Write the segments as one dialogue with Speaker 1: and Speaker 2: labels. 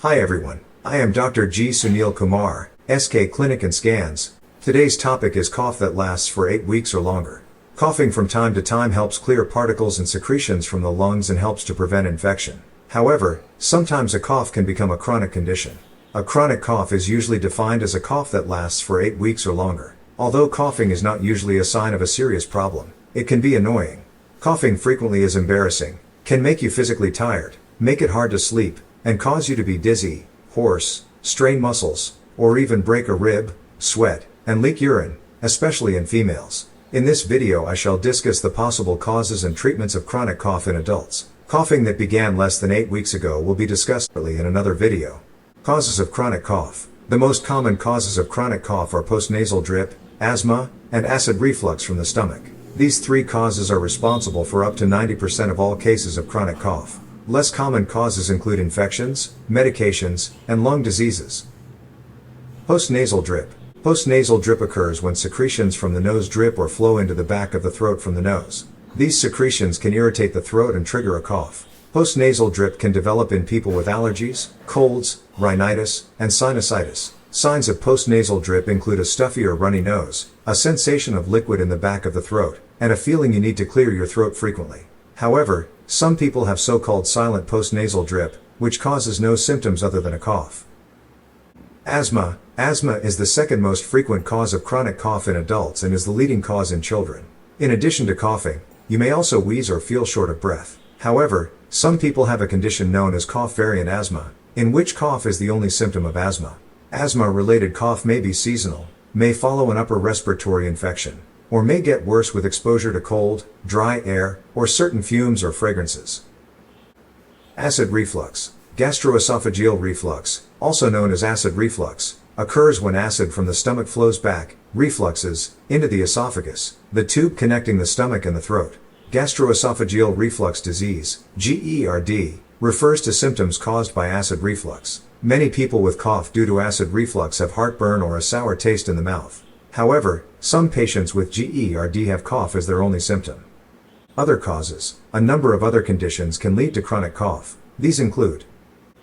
Speaker 1: Hi everyone, I am Dr.G.Sunil Kumar, SK Clinic and Scans. Today's topic is cough that lasts for 8 weeks or longer. Coughing from time to time helps clear particles and secretions from the lungs and helps to prevent infection. However, sometimes a cough can become a chronic condition. A chronic cough is usually defined as a cough that lasts for 8 weeks or longer. Although coughing is not usually a sign of a serious problem, it can be annoying. Coughing frequently is embarrassing, can make you physically tired, make it hard to sleep, and cause you to be dizzy, hoarse, strain muscles, or even break a rib, sweat, and leak urine, especially in females. In this video I shall discuss the possible causes and treatments of chronic cough in adults. Coughing that began less than 8 weeks ago will be discussed separately in another video. Causes of chronic cough. The most common causes of chronic cough are postnasal drip, asthma, and acid reflux from the stomach. These three causes are responsible for up to 90% of all cases of chronic cough. Less common causes include infections, medications, and lung diseases. Postnasal drip. Postnasal drip occurs when secretions from the nose drip or flow into the back of the throat from the nose. These secretions can irritate the throat and trigger a cough. Postnasal drip can develop in people with allergies, colds, rhinitis, and sinusitis. Signs of postnasal drip include a stuffy or runny nose, a sensation of liquid in the back of the throat, and a feeling you need to clear your throat frequently. However, some people have so-called silent postnasal drip, which causes no symptoms other than a cough. Asthma. Asthma is the second most frequent cause of chronic cough in adults and is the leading cause in children. In addition to coughing, you may also wheeze or feel short of breath. However, some people have a condition known as cough variant asthma, in which cough is the only symptom of asthma. Asthma-related cough may be seasonal, may follow an upper respiratory infection, or may get worse with exposure to cold, dry air, or certain fumes or fragrances. Acid reflux. Gastroesophageal reflux, also known as acid reflux, occurs when acid from the stomach flows back, refluxes, into the esophagus, the tube connecting the stomach and the throat. Gastroesophageal reflux disease, GERD, refers to symptoms caused by acid reflux. Many people with cough due to acid reflux have heartburn or a sour taste in the mouth. However, some patients with GERD have cough as their only symptom. Other causes. A number of other conditions can lead to chronic cough. These include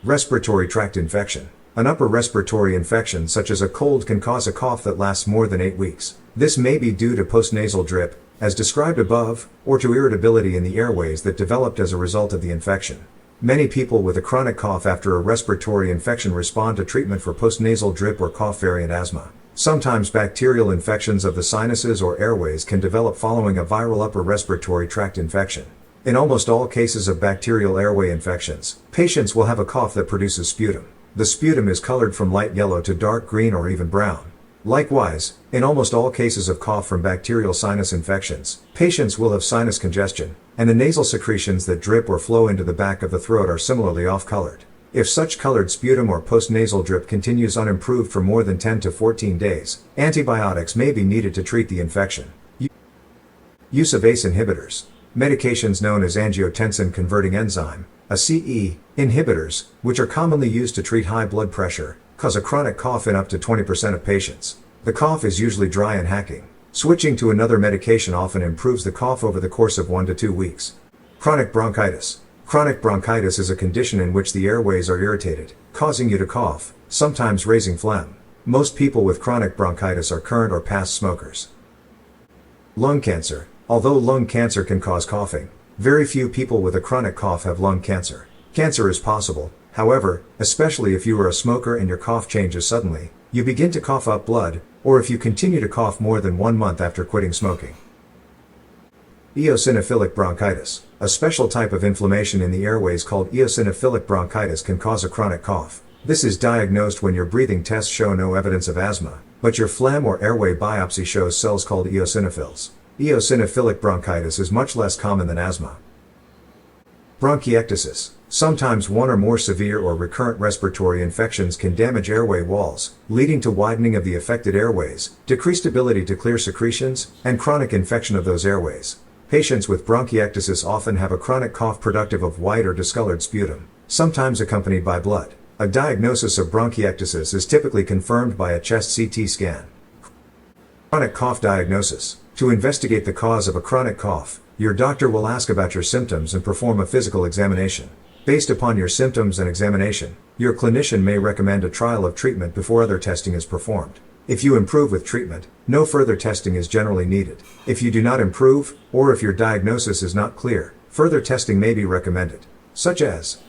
Speaker 1: respiratory tract infection. An upper respiratory infection such as a cold can cause a cough that lasts more than 8 weeks. This may be due to postnasal drip, as described above, or to irritability in the airways that developed as a result of the infection. Many people with a chronic cough after a respiratory infection respond to treatment for postnasal drip or cough variant asthma. Sometimes bacterial infections of the sinuses or airways can develop following a viral upper respiratory tract infection. In almost all cases of bacterial airway infections, patients will have a cough that produces sputum. The sputum is colored from light yellow to dark green or even brown. Likewise, in almost all cases of cough from bacterial sinus infections, patients will have sinus congestion, and the nasal secretions that drip or flow into the back of the throat are similarly off-colored. If such colored sputum or postnasal drip continues unimproved for more than 10 to 14 days, antibiotics may be needed to treat the infection. Use of ACE inhibitors. Medications known as angiotensin-converting enzyme, ACE, inhibitors, which are commonly used to treat high blood pressure, cause a chronic cough in up to 20% of patients. The cough is usually dry and hacking. Switching to another medication often improves the cough over the course of 1 to 2 weeks. Chronic bronchitis. Chronic bronchitis is a condition in which the airways are irritated, causing you to cough, sometimes raising phlegm. Most people with chronic bronchitis are current or past smokers. Lung cancer. Although lung cancer can cause coughing, very few people with a chronic cough have lung cancer. Cancer is possible, however, especially if you are a smoker and your cough changes suddenly, you begin to cough up blood, or if you continue to cough more than 1 month after quitting smoking. Eosinophilic bronchitis. A special type of inflammation in the airways called eosinophilic bronchitis can cause a chronic cough. This is diagnosed when your breathing tests show no evidence of asthma, but your phlegm or airway biopsy shows cells called eosinophils. Eosinophilic bronchitis is much less common than asthma. Bronchiectasis. Sometimes one or more severe or recurrent respiratory infections can damage airway walls, leading to widening of the affected airways, decreased ability to clear secretions, and chronic infection of those airways. Patients with bronchiectasis often have a chronic cough productive of white or discolored sputum, sometimes accompanied by blood. A diagnosis of bronchiectasis is typically confirmed by a chest CT scan. Chronic cough diagnosis. To investigate the cause of a chronic cough, your doctor will ask about your symptoms and perform a physical examination. Based upon your symptoms and examination, your clinician may recommend a trial of treatment before other testing is performed. If you improve with treatment, no further testing is generally needed. If you do not improve, or if your diagnosis is not clear, further testing may be recommended, such as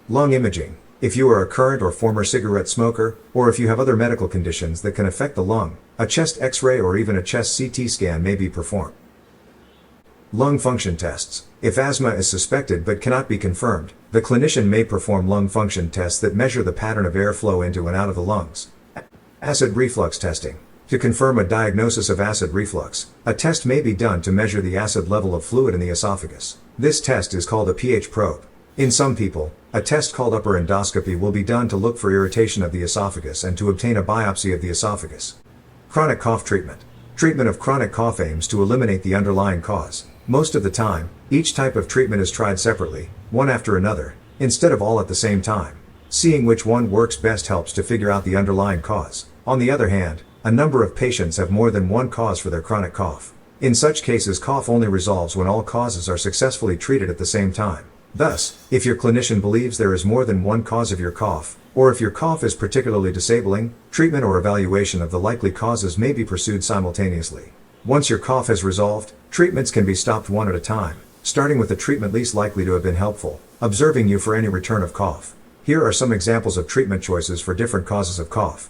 Speaker 1: lung imaging, if you are a current or former cigarette smoker, or if you have other medical conditions that can affect the lung, a chest X-ray or even a chest CT scan may be performed. Lung function tests. If asthma is suspected but cannot be confirmed, the clinician may perform lung function tests that measure the pattern of airflow into and out of the lungs. Acid reflux testing. To confirm a diagnosis of acid reflux, a test may be done to measure the acid level of fluid in the esophagus. This test is called a pH probe. In some people, a test called upper endoscopy will be done to look for irritation of the esophagus and to obtain a biopsy of the esophagus. Chronic cough treatment. Treatment of chronic cough aims to eliminate the underlying cause. Most of the time, each type of treatment is tried separately, one after another, instead of all at the same time. Seeing which one works best helps to figure out the underlying cause. On the other hand, a number of patients have more than one cause for their chronic cough. In such cases, cough only resolves when all causes are successfully treated at the same time. Thus, if your clinician believes there is more than one cause of your cough, or if your cough is particularly disabling, treatment or evaluation of the likely causes may be pursued simultaneously. Once your cough has resolved, treatments can be stopped one at a time, starting with the treatment least likely to have been helpful, observing you for any return of cough. Here are some examples of treatment choices for different causes of cough.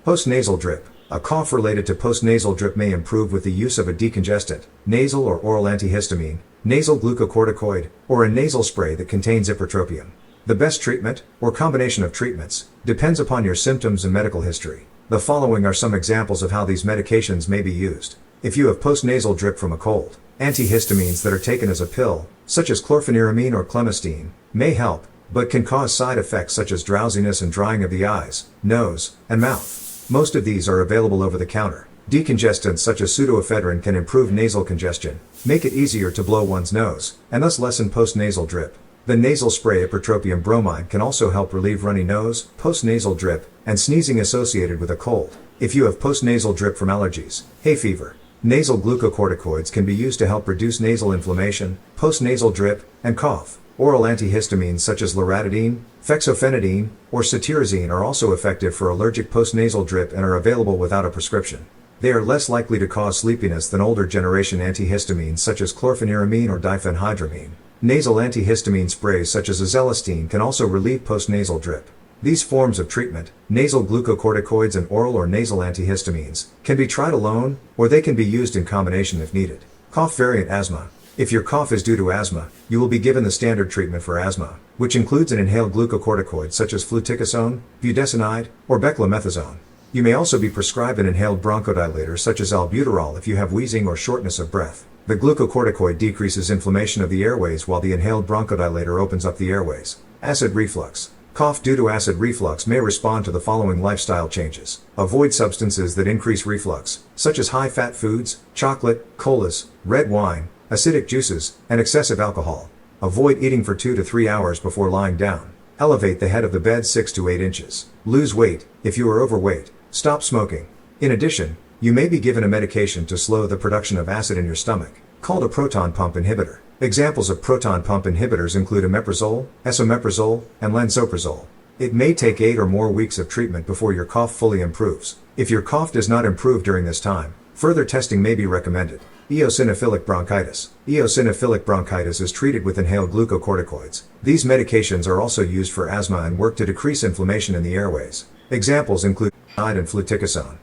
Speaker 1: Postnasal drip. A cough related to postnasal drip may improve with the use of a decongestant, nasal or oral antihistamine, nasal glucocorticoid, or a nasal spray that contains ipratropium. The best treatment, or combination of treatments, depends upon your symptoms and medical history. The following are some examples of how these medications may be used. If you have postnasal drip from a cold, antihistamines that are taken as a pill, such as chlorpheniramine or clemastine, may help, but can cause side effects such as drowsiness and drying of the eyes, nose, and mouth. Most of these are available over the counter. Decongestants such as pseudoephedrine can improve nasal congestion, make it easier to blow one's nose, and thus lessen postnasal drip. The nasal spray ipratropium bromide can also help relieve runny nose, postnasal drip, and sneezing associated with a cold. If you have postnasal drip from allergies, hay fever, nasal glucocorticoids can be used to help reduce nasal inflammation, postnasal drip, and cough. Oral antihistamines such as loratadine, fexofenadine, or cetirizine are also effective for allergic postnasal drip and are available without a prescription. They are less likely to cause sleepiness than older generation antihistamines such as chlorpheniramine or diphenhydramine. Nasal antihistamine sprays such as azelastine can also relieve postnasal drip. These forms of treatment, nasal glucocorticoids and oral or nasal antihistamines, can be tried alone, or they can be used in combination if needed. Cough variant asthma. If your cough is due to asthma, you will be given the standard treatment for asthma, which includes an inhaled glucocorticoid such as fluticasone, budesonide, or beclomethasone. You may also be prescribed an inhaled bronchodilator such as albuterol if you have wheezing or shortness of breath. The glucocorticoid decreases inflammation of the airways while the inhaled bronchodilator opens up the airways. Acid reflux. Cough due to acid reflux may respond to the following lifestyle changes. Avoid substances that increase reflux, such as high-fat foods, chocolate, colas, red wine, acidic juices, and excessive alcohol. Avoid eating for 2 to 3 hours before lying down. Elevate the head of the bed 6 to 8 inches. Lose weight, if you are overweight. Stop smoking. In addition, you may be given a medication to slow the production of acid in your stomach, called a proton pump inhibitor. Examples of proton pump inhibitors include omeprazole, esomeprazole, and lansoprazole. It may take 8 or more weeks of treatment before your cough fully improves. If your cough does not improve during this time, further testing may be recommended. Eosinophilic bronchitis. Eosinophilic bronchitis is treated with inhaled glucocorticoids. These medications are also used for asthma and work to decrease inflammation in the airways. Examples include and fluticasone.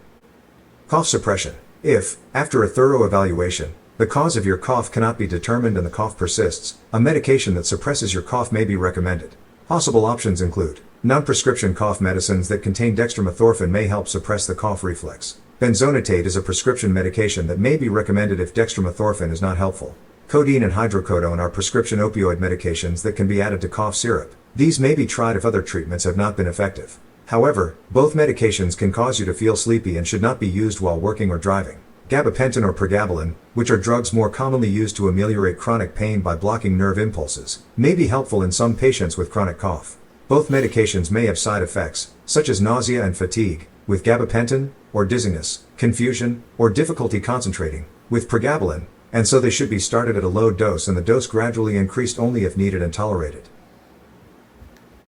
Speaker 1: Cough suppression. If, after a thorough evaluation, the cause of your cough cannot be determined and the cough persists, a medication that suppresses your cough may be recommended. Possible options include non-prescription cough medicines that contain dextromethorphan may help suppress the cough reflex. Benzonatate is a prescription medication that may be recommended if dextromethorphan is not helpful. Codeine and hydrocodone are prescription opioid medications that can be added to cough syrup. These may be tried if other treatments have not been effective. However, both medications can cause you to feel sleepy and should not be used while working or driving. Gabapentin or pregabalin, which are drugs more commonly used to ameliorate chronic pain by blocking nerve impulses, may be helpful in some patients with chronic cough. Both medications may have side effects, such as nausea and fatigue, with gabapentin, or dizziness, confusion, or difficulty concentrating, with pregabalin, and so they should be started at a low dose and the dose gradually increased only if needed and tolerated.